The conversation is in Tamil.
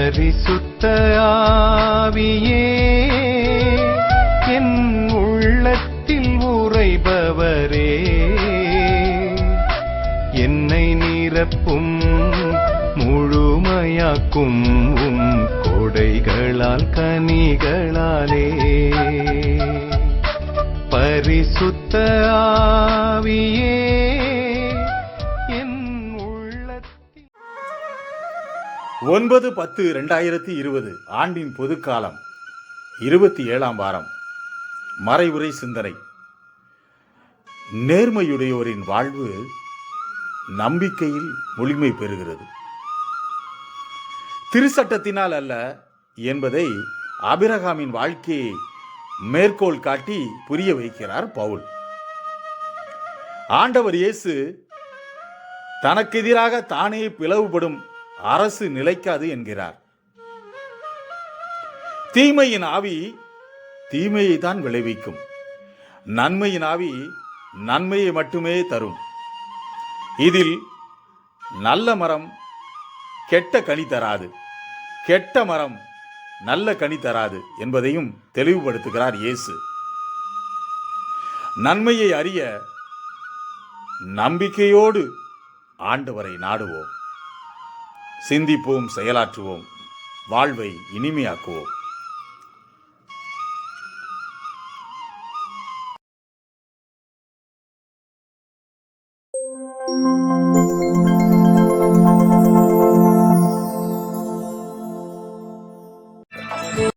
பரிசுத்த ஆவியே என் உள்ளத்தில் உறைபவரே, என்னை நிரப்பும் முழுமையாக்கும் கொடைகளால் கனிகளாலே. பரிசுத்த ஆவியே என் உள்ளத்தில். 9/10/2020 ஆண்டின் பொதுக்காலம் 27ஆம் வாரம். மறைவுரை சிந்தனை. நேர்மையுடையோரின் வாழ்வு நம்பிக்கையில் முழுமை பெறுகிறது, திருச்சட்டத்தினால் அல்ல என்பதை ஆபிரகாமின் வாழ்க்கையை மேற்கோள் காட்டி புரிய வைக்கிறார் பவுல். ஆண்டவர் இயேசு தனக்கு எதிராக தானே பிளவுபடும் அரசு நிலைக்காது என்கிறார். தீமையின் ஆவி தீமையை தான் விளைவிக்கும், நன்மையின் ஆவி நன்மையை மட்டுமே தரும். இதில் நல்ல மரம் கெட்ட கனி தராது, கெட்ட மரம் நல்ல கனி தராது என்பதையும் தெளிவுபடுத்துகிறார் இயேசு. நன்மையை அறிய நம்பிக்கையோடு ஆண்டவரை நாடுவோம், சிந்திப்போம், செயலாற்றுவோம், வாழ்வை இனிமையாக்குவோம்.